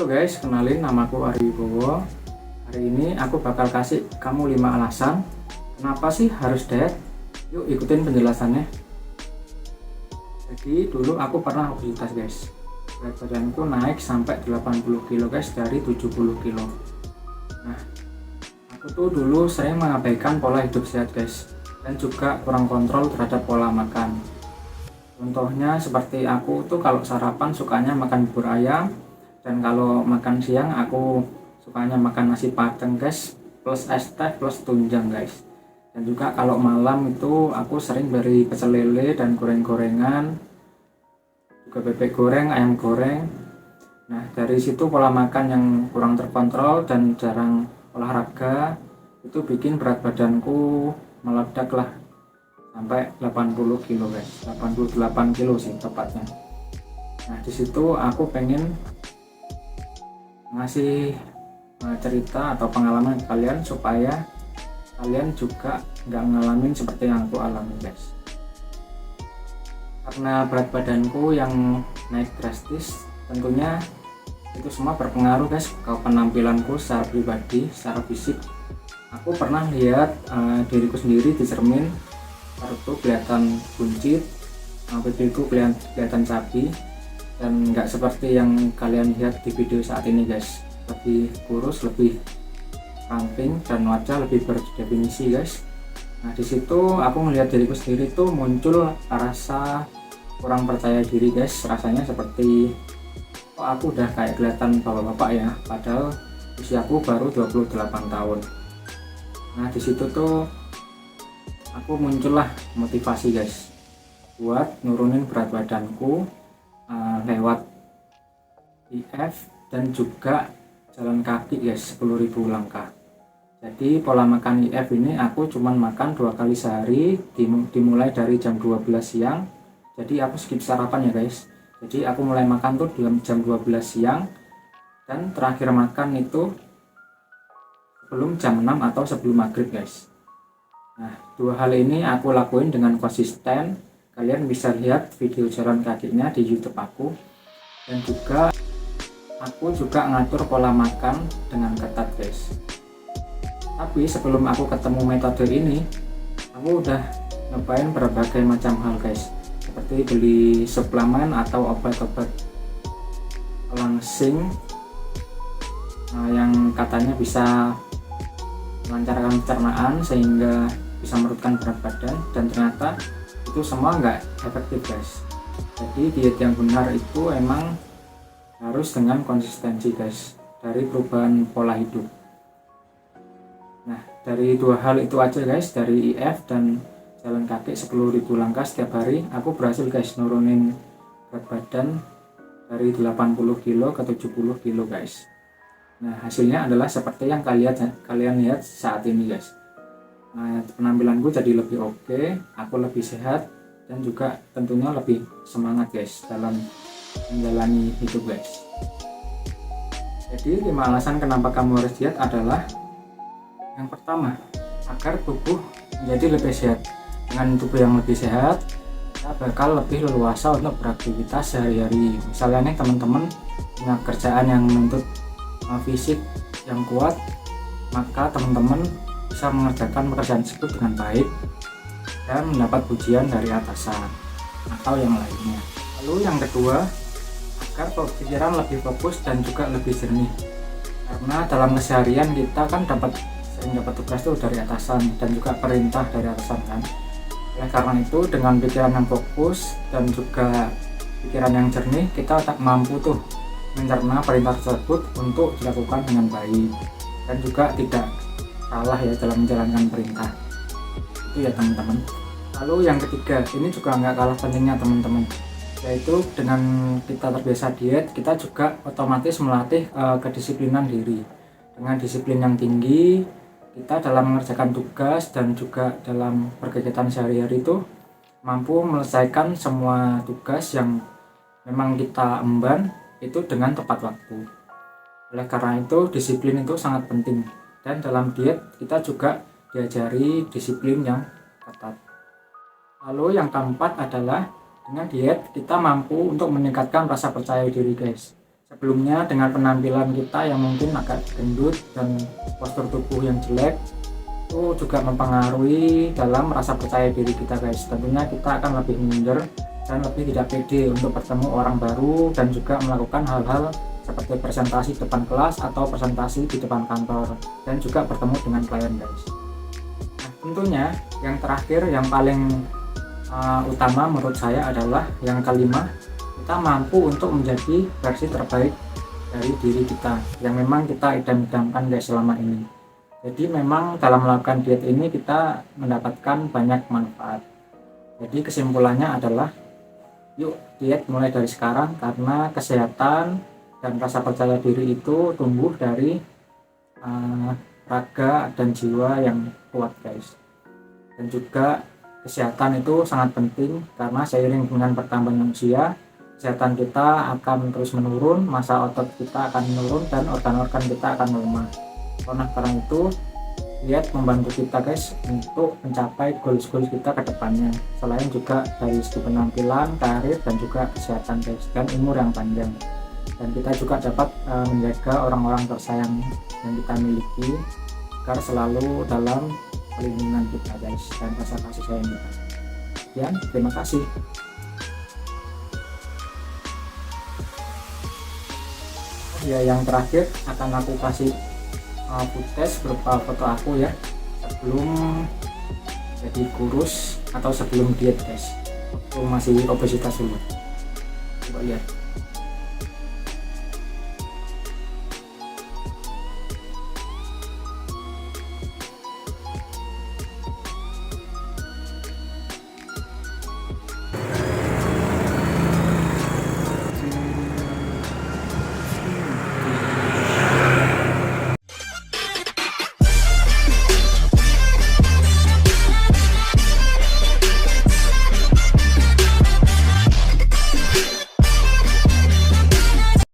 Halo guys, kenalin namaku Ari Wibowo. Hari ini aku bakal kasih kamu 5 alasan kenapa sih harus diet. Yuk ikutin penjelasannya. Jadi dulu aku pernah obesitas guys. Berat badanku naik sampai 80 kilo guys dari 70 kilo. Nah, aku tuh dulu sering mengabaikan pola hidup sehat guys, dan juga kurang kontrol terhadap pola makan. Contohnya seperti aku tuh kalau sarapan sukanya makan bubur ayam, dan kalau makan siang aku sukanya makan nasi padang guys, plus es teh plus tunjang guys. Dan juga kalau malam itu aku sering beri pecel lele dan goreng-gorengan, juga bebek goreng, ayam goreng. Nah, dari situ pola makan yang kurang terkontrol dan jarang olahraga itu bikin berat badanku meledak lah sampai 80 kilo guys, 88 kilo sih tepatnya. Nah, disitu aku pengen ngasih cerita atau pengalaman ke kalian supaya kalian juga nggak ngalamin seperti yang aku alami guys. Karena berat badanku yang naik drastis, tentunya itu semua berpengaruh guys ke penampilanku secara pribadi, secara fisik. Aku pernah lihat diriku sendiri di cermin, perutku kelihatan buncit, pipiku kelihatan cabi, dan nggak seperti yang kalian lihat di video saat ini guys. Lebih kurus, lebih ramping, dan wajah lebih berdefinisi guys. Nah, disitu aku melihat diriku sendiri tuh muncul rasa kurang percaya diri guys. Rasanya seperti kok aku udah kayak kelihatan bapak-bapak ya, padahal usiaku baru 28 tahun. Nah, disitu tuh aku muncullah motivasi guys buat nurunin berat badanku lewat IF dan juga jalan kaki guys 10.000 langkah. Jadi pola makan IF ini aku cuman makan 2 kali sehari, dimulai dari jam 12 siang. Jadi aku skip sarapan ya guys. Jadi aku mulai makan tuh jam 12 siang, dan terakhir makan itu sebelum jam 6 atau sebelum maghrib guys. Nah, 2 hal ini aku lakuin dengan konsisten. Kalian bisa lihat video jalan kakinya di YouTube aku, dan juga aku juga ngatur pola makan dengan ketat guys. Tapi sebelum aku ketemu metode ini, aku udah nyobain berbagai macam hal guys, seperti beli suplemen atau obat-obat pelangsing yang katanya bisa melancarkan pencernaan sehingga bisa menurunkan berat badan, dan ternyata itu semua nggak efektif guys. Jadi diet yang benar itu emang harus dengan konsistensi guys, dari perubahan pola hidup. Nah, dari 2 hal itu aja guys, dari IF dan jalan kaki 10.000 langkah setiap hari, aku berhasil guys nurunin berat badan dari 80 kilo ke 70 kilo guys. Nah, hasilnya adalah seperti yang kalian lihat saat ini guys. Nah, penampilanku jadi lebih oke, aku lebih sehat, dan juga tentunya lebih semangat guys dalam menjalani hidup guys. Jadi 5 alasan kenapa kamu harus diet adalah: yang pertama, agar tubuh menjadi lebih sehat. Dengan tubuh yang lebih sehat, kita bakal lebih leluasa untuk beraktivitas sehari-hari. Misalnya nih teman-teman punya kerjaan yang menuntut fisik yang kuat, maka teman-teman bisa mengerjakan pekerjaan tersebut dengan baik dan mendapat pujian dari atasan atau yang lainnya. Lalu yang kedua, agar pikiran lebih fokus dan juga lebih jernih. Karena dalam keseharian kita kan sering dapat tugas tuh dari atasan dan juga perintah dari atasan kan. Oleh karena itu, dengan pikiran yang fokus dan juga pikiran yang jernih, kita tak mampu tuh mencerna perintah tersebut untuk dilakukan dengan baik, dan juga tidak salah ya dalam menjalankan perintah itu ya teman-teman. Lalu yang ketiga, ini juga nggak kalah pentingnya teman-teman, yaitu dengan kita terbiasa diet, kita juga otomatis melatih kedisiplinan diri. Dengan disiplin yang tinggi, kita dalam mengerjakan tugas dan juga dalam berkegiatan sehari-hari itu mampu menyelesaikan semua tugas yang memang kita emban itu dengan tepat waktu. Oleh karena itu, disiplin itu sangat penting, dan dalam diet kita juga diajari disiplin yang ketat. Lalu yang keempat adalah dengan diet kita mampu untuk meningkatkan rasa percaya diri guys. sebelumnya dengan penampilan kita yang mungkin agak gendut dan postur tubuh yang jelek itu juga mempengaruhi dalam rasa percaya diri kita guys. Tentunya kita akan lebih minder dan lebih tidak pede untuk bertemu orang baru dan juga melakukan hal-hal seperti presentasi depan kelas atau presentasi di depan kantor dan juga bertemu dengan klien guys. Nah, tentunya yang terakhir yang paling utama menurut saya adalah yang kelima, kita mampu untuk menjadi versi terbaik dari diri kita yang memang kita idam-idamkan guys selama ini. Jadi memang dalam melakukan diet ini kita mendapatkan banyak manfaat. Jadi kesimpulannya adalah yuk diet mulai dari sekarang, karena kesehatan dan rasa percaya diri itu tumbuh dari raga dan jiwa yang kuat guys. Dan juga kesehatan itu sangat penting karena seiring dengan bertambahnya usia, kesehatan kita akan terus menurun, massa otot kita akan menurun dan organ-organ kita akan melemah. Karena itu diet membantu kita guys untuk mencapai goals-goals kita ke depannya, selain juga dari segi penampilan, karir dan juga kesehatan guys, dan umur yang panjang. Dan kita juga dapat menjaga orang-orang tersayang yang kita miliki agar selalu dalam perlindungan kita guys dan rasa kasih sayang kita. Sekian, terima kasih. Ya, yang terakhir akan aku kasih footage berupa foto aku ya sebelum jadi kurus atau sebelum diet guys, waktu masih obesitas dulu. Coba lihat.